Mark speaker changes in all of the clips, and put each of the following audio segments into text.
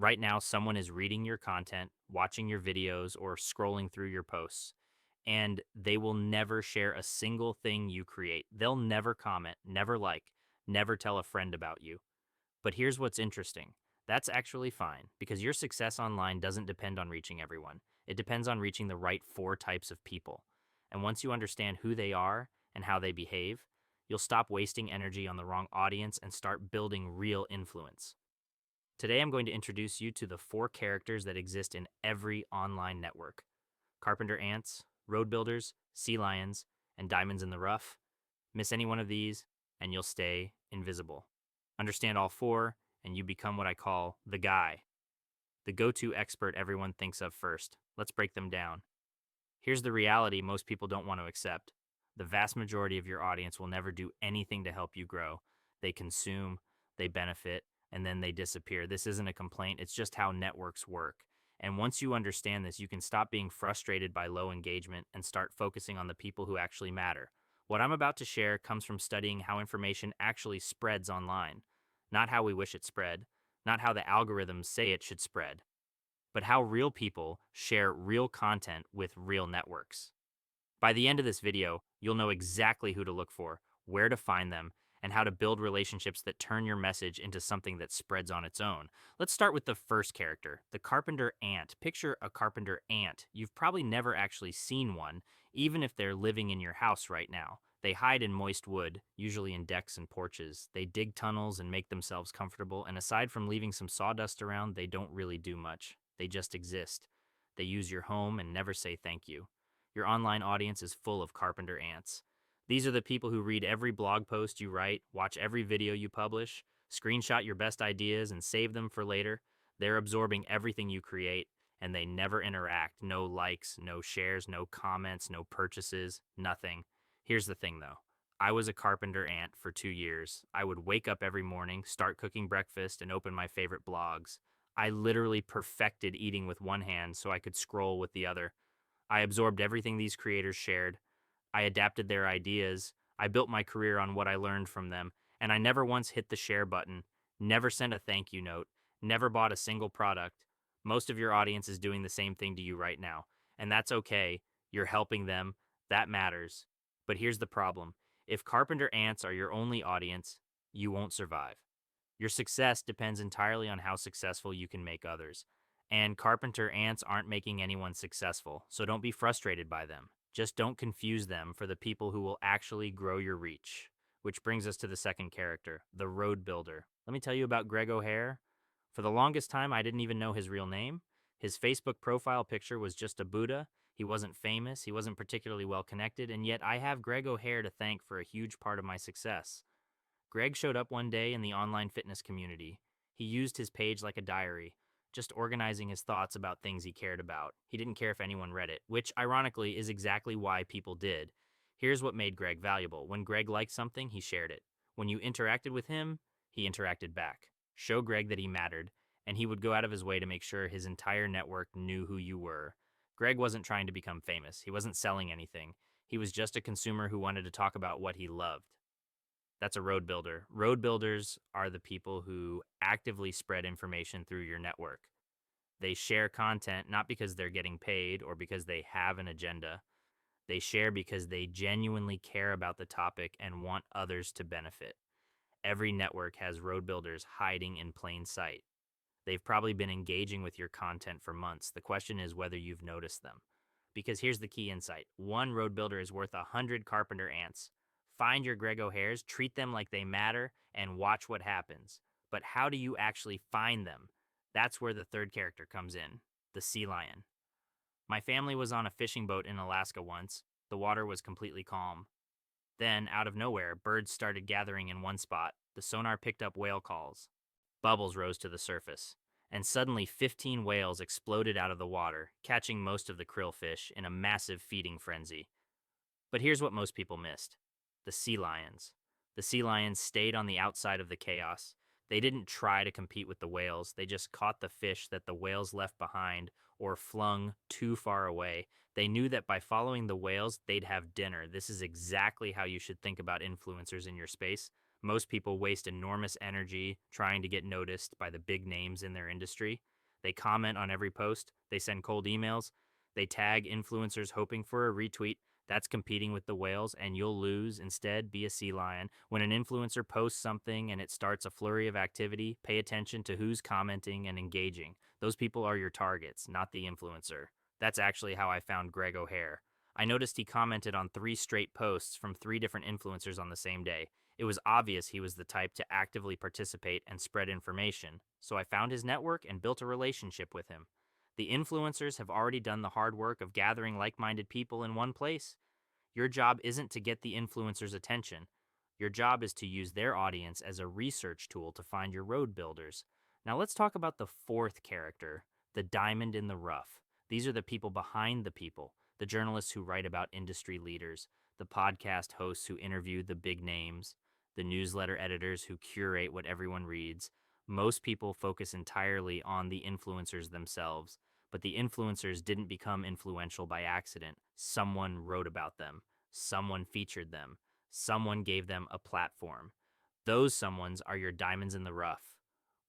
Speaker 1: Right now, someone is reading your content, watching your videos, or scrolling through your posts, and they will never share a single thing you create. They'll never comment, never like, never tell a friend about you. But here's what's interesting. That's actually fine because your success online doesn't depend on reaching everyone. It depends on reaching the right four types of people. And once you understand who they are and how they behave, you'll stop wasting energy on the wrong audience and start building real influence. Today, I'm going to introduce you to the four characters that exist in every online network: Carpenter Ants, Road Builders, Sea Lions, and Diamonds in the Rough. Miss any one of these, and you'll stay invisible. Understand all four, and you become what I call the guy, the go to expert everyone thinks of first. Let's break them down. Here's the reality most people don't want to accept: the vast majority of your audience will never do anything to help you grow. They consume, they benefit, and then they disappear. This isn't a complaint, it's just how networks work. And once you understand this, you can stop being frustrated by low engagement and start focusing on the people who actually matter. What I'm about to share comes from studying how information actually spreads online, not how we wish it spread, not how the algorithms say it should spread, but how real people share real content with real networks. By the end of this video, you'll know exactly who to look for, where to find them, and how to build relationships that turn your message into something that spreads on its own. Let's start with the first character, the carpenter ant. Picture a carpenter ant. You've probably never actually seen one, even if they're living in your house right now. They hide in moist wood, usually in decks and porches. They dig tunnels and make themselves comfortable, and aside from leaving some sawdust around, they don't really do much. They just exist. They use your home and never say thank you. Your online audience is full of carpenter ants. These are the people who read every blog post you write, watch every video you publish, screenshot your best ideas and save them for later. They're absorbing everything you create, and they never interact. No likes, no shares, no comments, no purchases, nothing. Here's the thing though: I was a carpenter ant for 2 years. I would wake up every morning, start cooking breakfast, and open my favorite blogs. I literally perfected eating with one hand so I could scroll with the other. I absorbed everything these creators shared. I adapted their ideas. I built my career on what I learned from them. And I never once hit the share button, never sent a thank you note, never bought a single product. Most of your audience is doing the same thing to you right now. And that's okay. You're helping them. That matters. But here's the problem: if carpenter ants are your only audience, you won't survive. Your success depends entirely on how successful you can make others. And carpenter ants aren't making anyone successful, so don't be frustrated by them. Just don't confuse them for the people who will actually grow your reach. Which brings us to the second character, the road builder. Let me tell you about Greg O'Hare. For the longest time, I didn't even know his real name. His Facebook profile picture was just a Buddha. He wasn't famous, he wasn't particularly well connected, and yet I have Greg O'Hare to thank for a huge part of my success. Greg showed up one day in the online fitness community. He used his page like a diary, just organizing his thoughts about things he cared about. He didn't care if anyone read it, which ironically is exactly why people did. Here's what made Greg valuable: when Greg liked something, he shared it. When you interacted with him, he interacted back. Show Greg that he mattered, and he would go out of his way to make sure his entire network knew who you were. Greg wasn't trying to become famous, he wasn't selling anything. He was just a consumer who wanted to talk about what he loved. That's a road builder. Road builders are the people who actively spread information through your network. They share content not because they're getting paid or because they have an agenda. They share because they genuinely care about the topic and want others to benefit. Every network has road builders hiding in plain sight. They've probably been engaging with your content for months. The question is whether you've noticed them. Because here's the key insight: one road builder is worth 100 carpenter ants. Find your Greg O'Hares, treat them like they matter, and watch what happens. But how do you actually find them? That's where the third character comes in: the sea lion. My family was on a fishing boat in Alaska once. The water was completely calm. Then, out of nowhere, birds started gathering in one spot. The sonar picked up whale calls. Bubbles rose to the surface, and suddenly 15 whales exploded out of the water, catching most of the krill fish in a massive feeding frenzy. But here's what most people missed: the sea lions. The sea lions stayed on the outside of the chaos. They didn't try to compete with the whales, they just caught the fish that the whales left behind or flung too far away. They knew that by following the whales, they'd have dinner. This is exactly how you should think about influencers in your space: Most people waste enormous energy trying to get noticed by the big names in their industry. They comment on every post, they send cold emails, they tag influencers hoping for a retweet. That's competing with the whales, and you'll lose. Instead, be a sea lion. When an influencer posts something and it starts a flurry of activity, pay attention to who's commenting and engaging. Those people are your targets, not the influencer. That's actually how I found Greg O'Hare. I noticed he commented on 3 straight posts from 3 different influencers on the same day. It was obvious he was the type to actively participate and spread information, so I found his network and built a relationship with him. The influencers have already done the hard work of gathering like minded people in one place. Your job isn't to get the influencer's attention. Your job is to use their audience as a research tool to find your road builders. Now, let's talk about the fourth character, the diamond in the rough. These are the people behind the people, the journalists who write about industry leaders, the podcast hosts who interview the big names, the newsletter editors who curate what everyone reads. Most people focus entirely on the influencers themselves, but the influencers didn't become influential by accident. Someone wrote about them, someone featured them, someone gave them a platform. Those someones are your diamonds in the rough.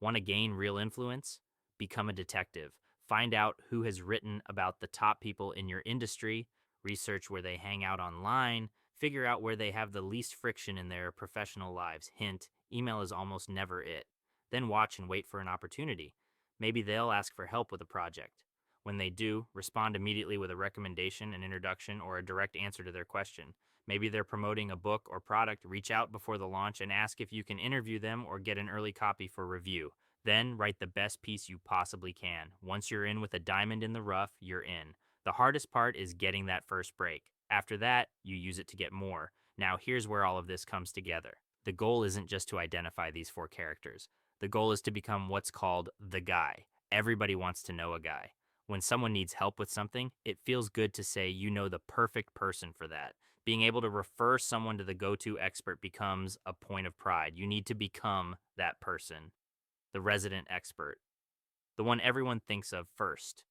Speaker 1: Want to gain real influence? Become a detective. Find out who has written about the top people in your industry, research where they hang out online, figure out where they have the least friction in their professional lives. Hint, email is almost never it. Then watch and wait for an opportunity. Maybe they'll ask for help with a project. When they do, respond immediately with a recommendation, an introduction, or a direct answer to their question. Maybe they're promoting a book or product, reach out before the launch and ask if you can interview them or get an early copy for review. Then write the best piece you possibly can. Once you're in with a diamond in the rough, you're in. The hardest part is getting that first break. After that, you use it to get more. Now, here's where all of this comes together. The goal isn't just to identify these 4 characters. The goal is to become what's called the guy. Everybody wants to know a guy. When someone needs help with something, it feels good to say you know the perfect person for that. Being able to refer someone to the go to expert becomes a point of pride. You need to become that person, the resident expert, the one everyone thinks of first.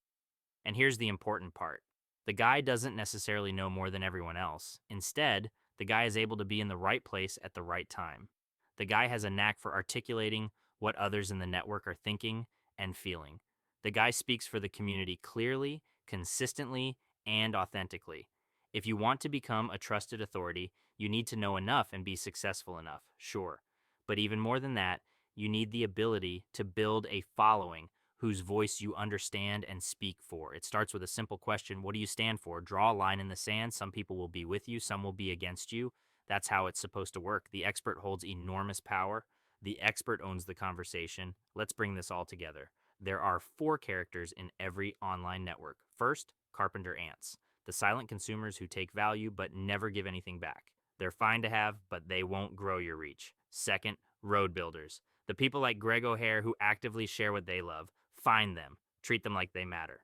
Speaker 1: And here's the important part: the guy doesn't necessarily know more than everyone else. Instead, the guy is able to be in the right place at the right time. The guy has a knack for articulating what others in the network are thinking and feeling. The guy speaks for the community clearly, consistently, and authentically. If you want to become a trusted authority, you need to know enough and be successful enough, sure. But even more than that, you need the ability to build a following whose voice you understand and speak for. It starts with a simple question: what do you stand for? Draw a line in the sand. Some people will be with you, some will be against you. That's how it's supposed to work. The expert holds enormous power. The expert owns the conversation. Let's bring this all together. There are 4 characters in every online network. First, Carpenter Ants, the silent consumers who take value but never give anything back. They're fine to have, but they won't grow your reach. Second, road builders, the people like Greg O'Hare who actively share what they love. Find them, treat them like they matter.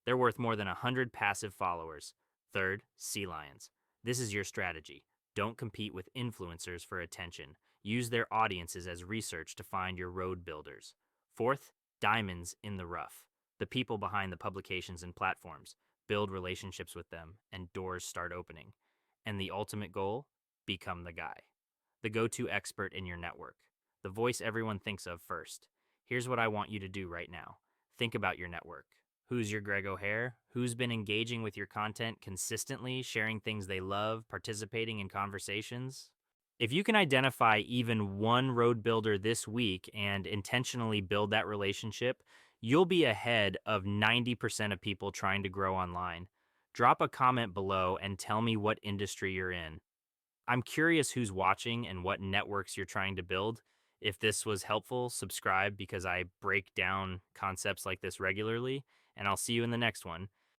Speaker 1: They're worth more than 100 passive followers. Third, sea lions. This is your strategy. Don't compete with influencers for attention. Use their audiences as research to find your road builders. Fourth, diamonds in the rough. The people behind the publications and platforms. Build relationships with them, and doors start opening. And the ultimate goal? Become the guy, the go to expert in your network, the voice everyone thinks of first. Here's what I want you to do right now: think about your network. Who's your Greg O'Hare? Who's been engaging with your content consistently, sharing things they love, participating in conversations? If you can identify even one road builder this week and intentionally build that relationship, you'll be ahead of 90% of people trying to grow online. Drop a comment below and tell me what industry you're in. I'm curious who's watching and what networks you're trying to build. If this was helpful, subscribe because I break down concepts like this regularly, and I'll see you in the next one.